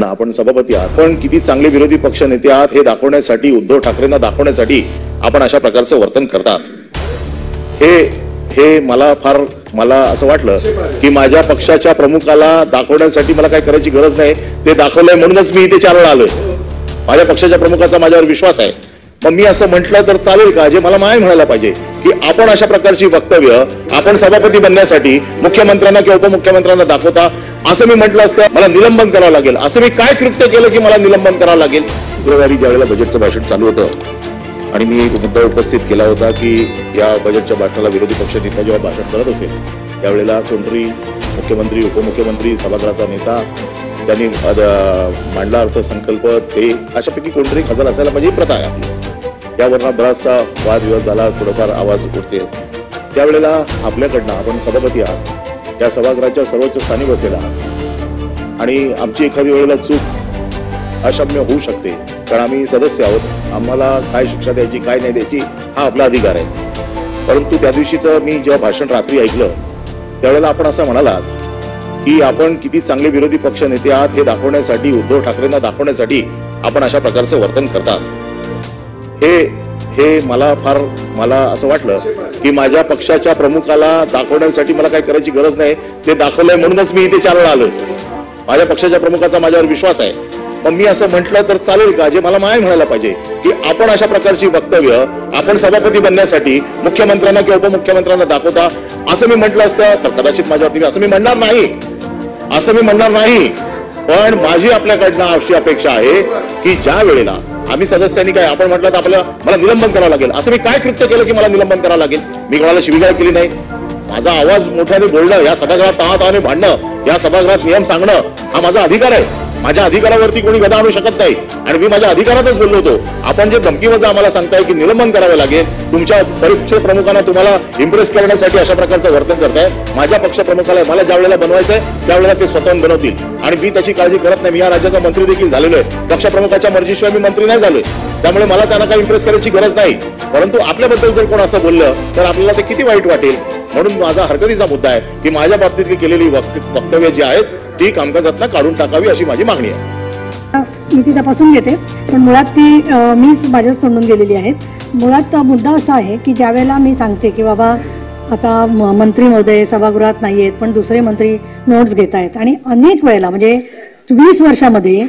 आपण सभापती आहात, पण किती चांगले विरोधी पक्ष नेते आहात हे दाखवण्यासाठी, उद्धव ठाकरेंना दाखवण्यासाठी आपण अशा प्रकारचं वर्तन करतात। हे मला असं वाटलं की माझ्या पक्षाच्या प्रमुखाला दाखवण्यासाठी मला काय करायची गरज नाही, ते दाखवलंय म्हणूनच मी इथे चालवलं आलोय। माझ्या पक्षाच्या प्रमुखाचा माझ्यावर विश्वास आहे। मग मी असं म्हटलं तर चालेल का? जे मला नाही म्हणायला पाहिजे की आपण अशा प्रकारची वक्तव्य आपण सभापती बनण्यासाठी मुख्यमंत्र्यांना किंवा उपमुख्यमंत्र्यांना दाखवता, असं मी म्हटलं असतं मला निलंबन करावं लागेल। असं मी काय कृत्य केलं की मला निलंबन करावं लागेल? शुक्रवारी ज्यावेळेला बजेटचं भाषण चालू होतं आणि मी एक मुद्दा उपस्थित केला होता की या बजेटच्या भाषणाला विरोधी पक्ष नेता जेव्हा भाषण करत असेल त्यावेळेला कोणतरी मुख्यमंत्री, उपमुख्यमंत्री, सभागृहाचा नेता त्यांनी मांडला अर्थसंकल्प, ते अशापैकी कोणतरी हजर असायला पाहिजे, प्रथा आहे आपली। यावरनं बराचसा वादविवाद झाला, थोडाफार आवाज उठते। त्यावेळेला आपल्याकडनं, आपण सभापती आहात, या सभागृहाच्या सर्वोच्च स्थानी बसलेला आहात आणि आमची एखादी वेळेला चूक अक्षम्य होऊ शकते, कारण आम्ही सदस्य आहोत। आम्हाला काय शिक्षा द्यायची, काय नाही द्यायची हा आपला अधिकार आहे। परंतु त्या दिवशीचं मी जेव्हा भाषण रात्री ऐकलं त्यावेळेला आपण असं म्हणालात की आपण किती चांगले विरोधी पक्ष नेते आहात हे दाखवण्यासाठी, उद्धव ठाकरेंना दाखवण्यासाठी आपण अशा प्रकारचं वर्तन करतात। मला असं वाटलं की माझ्या पक्षाच्या प्रमुखाला दाखवण्यासाठी मला काय करायची गरज नाही, ते दाखवलंय म्हणूनच मी इथे चालवलं आलोय। माझ्या पक्षाच्या प्रमुखाचा माझ्यावर विश्वास आहे। मग मी असं म्हटलं तर चालेल का? जे मला नाही म्हणायला पाहिजे की आपण अशा प्रकारची वक्तव्य आपण सभापती बनण्यासाठी मुख्यमंत्र्यांना किंवा उपमुख्यमंत्र्यांना दाखवता, असं मी म्हटलं असतं तर कदाचित माझ्यावरती असं मी म्हणणार नाही। पण माझी आपल्याकडनं अशी अपेक्षा आहे की ज्या वेळेला आम्ही सदस्यांनी काय आपण म्हटलं तर मला निलंबन करावं लागेल, असं मी काय कृत्य केलं की मला निलंबन करावं लागेल? मी कोणाला शिवीगाळ केली नाही। माझा आवाज मोठ्याने बोलणं, या सभागृहात तहातहाने भांडणं, या सभागृहात नियम सांगणं हा माझा अधिकार आहे। माझ्या अधिकारावरती कोणी गदा आणू शकत नाही आणि मी माझ्या अधिकारातच बोललो होतो। आपण जे धमकीवजा आम्हाला सांगताय की निलंबन करावं लागेल, तुमच्या परीक्षा प्रमुखांना तुम्हाला इम्प्रेस करण्यासाठी अशा प्रकारचं वर्तन करताय। माझ्या पक्ष प्रमुखाला मला ज्या वेळेला बनवायचंय त्यावेळेला ते स्वतःहून बनवतील आणि मी त्याची काळजी करत नाही। मी या राज्याचा मंत्री देखील झालेलो आहे, पक्ष प्रमुखाच्या मर्जीशिवाय मी मंत्री नाही झालोय, त्यामुळे मला त्यांना काही इम्प्रेस करायची गरज नाही। परंतु आपल्याबद्दल जर कोण असं बोललं तर आपल्याला ते किती वाईट वाटेल, म्हणून माझा हरकतीचा मुद्दा आहे की माझ्या बाबतीतली केलेली वक्तव्य जी आहेत ती कामकाजातनं काढून टाकावी अशी माझी मागणी आहे। मी ती तपासून घेते, पण मुळात ती मीच माझ्याच तोंडून गेलेली आहेत। मुळात मुद्दा असा आहे की ज्यावेळेला मी सांगते की बाबा आता मंत्री महोदय सभागृहात नाही आहेत पण दुसरे मंत्री नोट्स घेत आहेत आणि अनेक वेळेला म्हणजे 20 वर्षामध्ये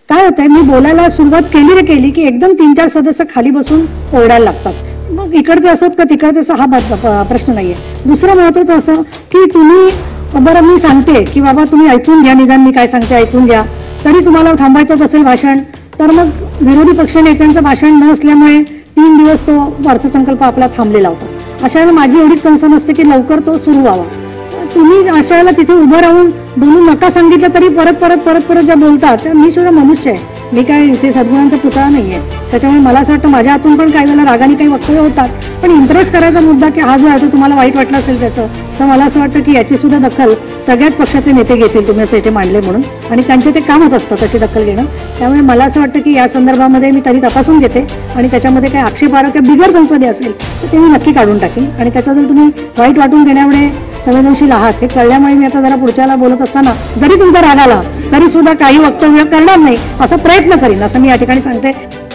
काय होतंय, मी बोलायला सुरुवात केली की एकदम 3-4 सदस्य खाली बसून ओरडायला लागतात। मग इकडचे असोत का तिकडचे असो हा प्रश्न नाहीये। दुसरं महत्वाचं असं की तुम्ही बरं मी सांगते की बाबा तुम्ही ऐकून घ्या, निदान मी काय सांगते ऐकून घ्या, तरी तुम्हाला थांबायचंच असेल भाषण तर मग विरोधी पक्ष नेत्यांचं भाषण न असल्यामुळे 3 दिवस तो अर्थसंकल्प आपला थांबलेला होता। अशा वेळेला माझी एवढीच कन्सर्न असते की लवकर तो सुरू व्हावा। तुम्ही अशा वेळेला तिथे उभं राहून बोलून नका सांगितलं तरी परत ज्या बोलतात मी सुद्धा मनुष्य आहे, मी काय इथे सद्गुणांचा पुतळा नाहीये। त्याच्यामुळे मला असं वाटतं माझ्या हातून पण काही वेळेला रागाने काही वक्तव्य होतात, पण इम्प्रेस करायचा मुद्दा की हा जो आहे तो तुम्हाला वाईट वाटला असेल त्याचं, तर मला असं वाटतं की याची सुद्धा दखल सगळ्याच पक्षाचे नेते घेतील, तुम्ही असं इथे मांडले म्हणून, आणि त्यांचे ते कामच असतं तशी दखल घेणं। त्यामुळे मला असं वाटतं की या संदर्भामध्ये मी तरी तपासून घेते आणि त्याच्यामध्ये काही आक्षेपार्ह किंवा बिगर संसदीय असेल तर ते मी नक्की काढून टाकेन। आणि त्याच्याबद्दल तुम्ही वाईट वाटून घेण्यामुळे संवेदनशील आहात हे कळल्यामुळे मी आता जरा पुढच्याला बोलत असताना जरी तुमचा राग आला तरी सुद्धा काही वक्तव्य करणार नाही असा प्रयत्न करीन, असं मी या ठिकाणी सांगते।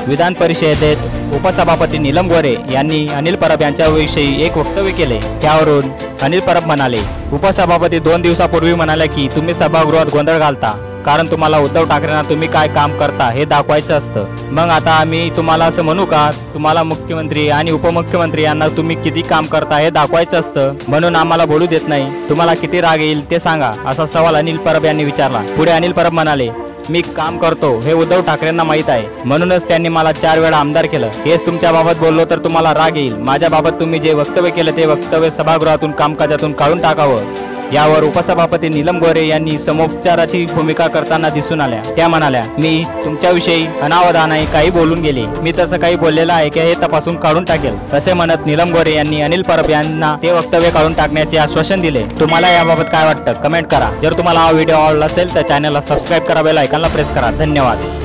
विधान परिषदेत उपसभापती नीलम गोरे यांनी अनिल परब यांच्याविषयी एक वक्तव्य केले। त्यावरून अनिल परब म्हणाले, उपसभापती 2 दिवसापूर्वी म्हणाले की तुम्ही सभागृहात गोंधळ घालता कारण तुम्हाला उद्धव ठाकरेंना तुम्ही काय काम करता हे दाखवायचं असतं। मग आता आम्ही तुम्हाला असं म्हणू का, तुम्हाला मुख्यमंत्री आणि उपमुख्यमंत्री यांना तुम्ही किती काम करता हे दाखवायचं असतं, म्हणून आम्हाला बोलू देत नाही। तुम्हाला किती राग येईल ते सांगा, असा सवाल अनिल परब यांनी विचारला। पुढे अनिल परब म्हणाले, मी काम करतो हे उद्धव ठाकरेंना माहित आहे, म्हणूनच त्यांनी मला 4 वेळा आमदार केलं। हेच तुमच्या बाबत बोललो तर तुम्हाला राग येईल। माझ्या बाबत तुम्ही जे वक्तव्य केलं ते वक्तव्य सभागृहातून कामकाजातून काढून टाकावं। यावर उपसभापती नीलम गोरे यांनी समोपचाराची भूमिका करताना दिसून आल्या। त्या म्हणाल्या, मी तुमच्याविषयी अनावधानाने काही बोलून गेले, मी तसं काही बोललेलं आहे की हे तपासून काढून टाकेल, असे म्हणत नीलम गोरे यांनी अनिल परब यांना ते वक्तव्य काढून टाकण्याचे आश्वासन दिले। तुम्हाला याबाबत काय वाटतं कमेंट करा। जर तुम्हाला हा व्हिडिओ आवडला असेल तर चॅनलला सबस्क्राईब करा, बेल आयकॉनला प्रेस करा। धन्यवाद।